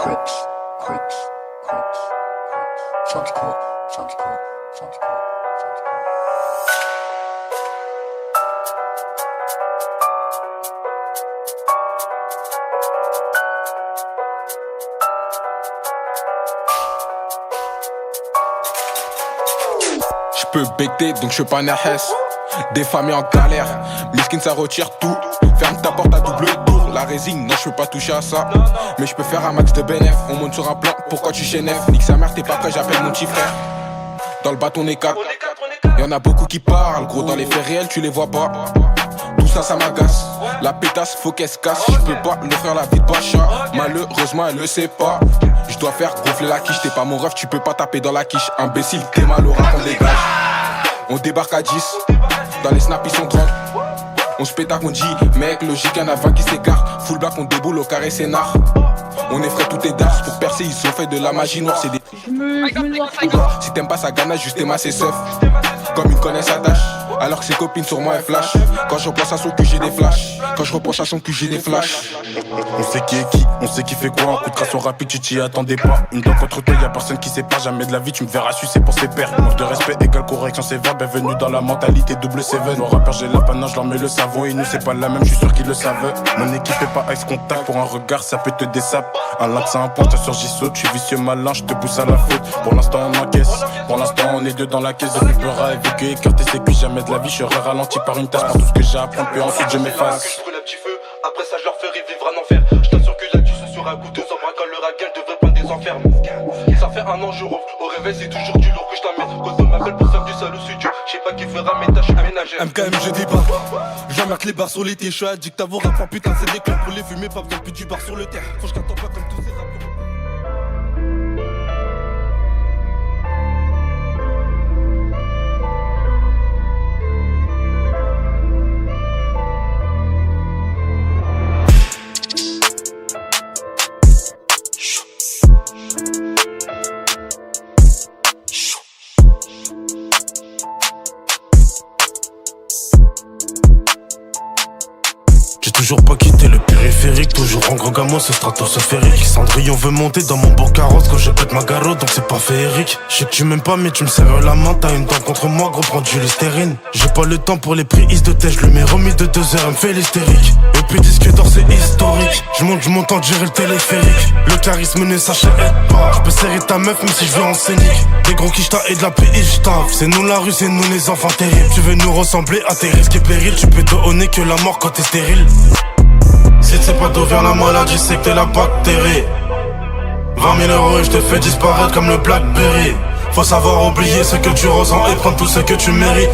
Crips, Crips, Crips, Crips. Chunky Court. J'peux becter donc j'suis pas Nahès. Des familles en galère, Miskin ça retire tout. Ferme ta porte à double tour. La résine, non j'peux pas toucher à ça. Mais j'peux faire un max de bénéf. On monte sur un plan, pourquoi tu chénèves? Nique sa mère, t'es pas prêt, j'appelle mon petit frère. Dans le bâton on est 4. Y'en a beaucoup qui parlent, gros dans les faits réels tu les vois pas. Tout ça ça m'agace. La pétasse faut qu'elle se casse. J'peux pas l'offrir la vie de Pacha. Malheureusement elle le sait pas. J'dois faire gonfler la quiche. T'es pas mon ref, tu peux pas taper dans la quiche. Imbécile, t'es mal au rap, on dégage. On débarque à 10. Dans les snaps ils sont 30. On se pétaque, on dit mec logique, y'en a 20 qui s'écartent. Full black on déboule au carré scénar. On effraie tout tes dards pour percer, ils ont fait de la magie noire, c'est des. Si t'aimes pas sa ganache, juste t'aimes ses seufs. Comme une connaisse sa tâche. Alors que ses copines sur moi elles flash. Quand je repense à son cul j'ai des flashs. Quand je repense à son cul j'ai des flashs. On sait qui est qui, on sait qui fait quoi. Un coup de crasse rapide, tu t'y attendais pas. Une dent contre toi, y'a personne qui sait pas. Jamais de la vie, tu me verras sucer pour ses pères. Manque de respect égale correction sévère. Bienvenue dans la mentalité double seven. Nos rappeurs, j'ai la panache, je leur mets le savon. Et nous, c'est pas la même, je suis sûr qu'ils le savent. Mon équipe est pas ice contact. Pour un regard, ça peut te dessaper. Un lynx à un point, sur J-saute. Je suis vicieux malin, je te pousse à la faute. Pour l'instant, on encaisse. Pour l'instant, on est deux dans la caisse. Depuis peur évacuer, écarter ses cuisses. Jamais de la vie, je serai ralenti par une tâche. Pour tout ce que j'ai à apprendre, puis ensuite je m'efface. Après ça je leur ferai vivre un enfer. Je t'assure que là-dessus ce sera goûteux. En bracole le ragal devrait prendre des enfermes. Ça fait un an je ronfle. Au réveil c'est toujours du lourd que je t'emmène. Quand on m'appelle pour faire du sale au studio, je sais pas qui fera mes tâches ménagères. MKM je débat. J'emmerde les barres sur les t-shirts. Addict à vos rappeurs, putain c'est des clubs pour les fumer. Pas besoin plus du bar sur le terre. Faut que je t'entends pas comme tous ces rappeurs. Toujours pas quitté le périphérique, toujours en gros gamin, ce stratosphérique. Cendrillon veut monter dans mon beau carrosse quand je pète ma garotte, donc c'est pas féerique. Je sais que tu m'aimes pas, mais tu me serres la main, t'as une dent contre moi, gros, prends du Listerine. J'ai pas le temps pour les prises de tête, je le mets remis de 2 heures, elle me fait l'hystérique. Et puis disque d'or, c'est historique. Je monte du montant, gérer le téléphérique. Le charisme ne s'achète pas. Je peux serrer ta meuf, même si je veux en scénique. Des gros quicheta et de la j'tave. C'est nous la rue, c'est nous les enfants terribles. Tu veux nous ressembler à tes risques et périls. Tu peux donner que la mort quand t'es stérile. Si tu sais pas d'où vient la maladie, c'est que t'es la bactérie. 20 000 euros et je te fais disparaître comme le Blackberry. Faut savoir oublier ce que tu ressens et prendre tout ce que tu mérites.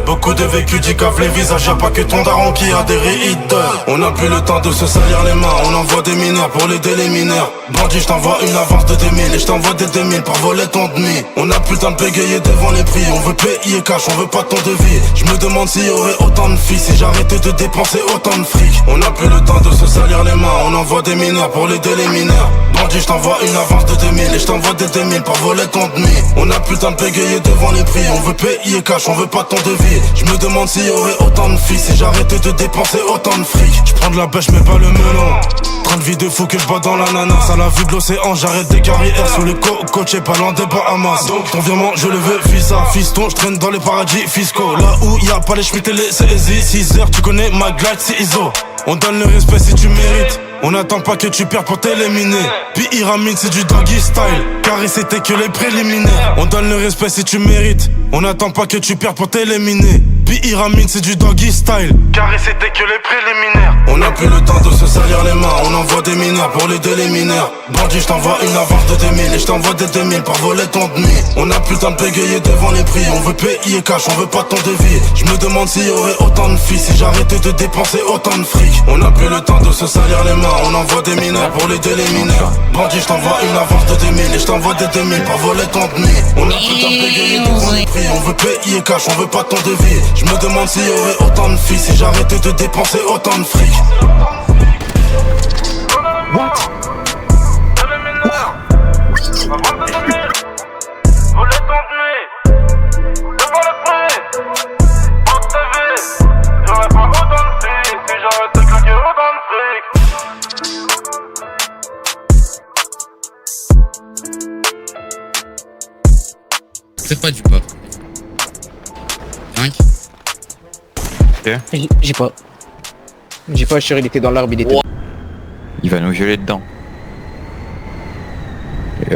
Beaucoup de vécu cave les visages, y'a pas que ton daron qui a des rides. On a plus le temps de se salir les mains, on envoie des mineurs pour les délits mineurs. Bandit, je t'envoie une avance de 2000 et je t'envoie des 2000 pour voler ton demi. On a plus le temps de bégayer devant les prix, on veut payer cash, on veut pas ton devis. Je me demande s'il y aurait autant de filles si j'arrêtais de dépenser autant de fric. On a plus le temps de se salir les mains, on envoie des mineurs pour les délits mineurs. Bandit, je t'envoie une avance de 2000 et je t'envoie des 2000 pour voler ton demi. On a plus le temps de bégayer devant les prix, on veut payer cash, on veut pas ton devis. Je me demande s'il y aurait autant de filles si j'arrêtais de dépenser autant de fric. Je prends de la pêche mais pas le melon. Train de vie de fou que je bats dans l'ananas. À la vue de l'océan, j'arrête des carrières sous les cocotiers, pas loin des Bahamas. Donc ton virement, je le veux, visa, fiston, je traîne dans les paradis fiscaux. Là où y a pas les schmitts et les CSI. 6 heures, tu connais ma glide, c'est ISO. On donne le respect si tu mérites. On n'attend pas que tu perds pour t'éliminer. Pyramide c'est du doggy style. Carré c'était que les préliminaires. On donne le respect si tu mérites. On n'attend pas que tu perds pour t'éliminer. Pyramide c'est du doggy style. Carré c'était que les préliminaires. On n'a plus le temps de se salir les mains. On envoie des mineurs pour les délits mineurs. Bandit, je t'envoie une avance de 2000 et je t'envoie des 2000 pour voler ton demi. On n'a plus le temps de bégayer devant les prix. On veut payer cash, on veut pas ton devis. Je me demande s'il y aurait autant de filles si j'arrêtais de dépenser autant de fric. On n'a plus le temps de se salir les mains. On envoie des mineurs pour les délits mineurs. Bandit, je t'envoie une avance de 2000 et je t'envoie des 2000 pour voler ton demi. On n'a plus le temps de bégayer devant les prix. On veut payer cash, on veut pas ton devis. Je me demande s'il y aurait autant de filles si j'arrêtais de dépenser autant de fric. What? Tire pas du pas. 5. J'ai pas. J'ai pas assuré, il était dans l'arbre, il était. Il va nous violer dedans.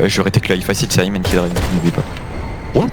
J'aurais été que là, il facile, c'est Ayman qui drive, n'oublie pas. What?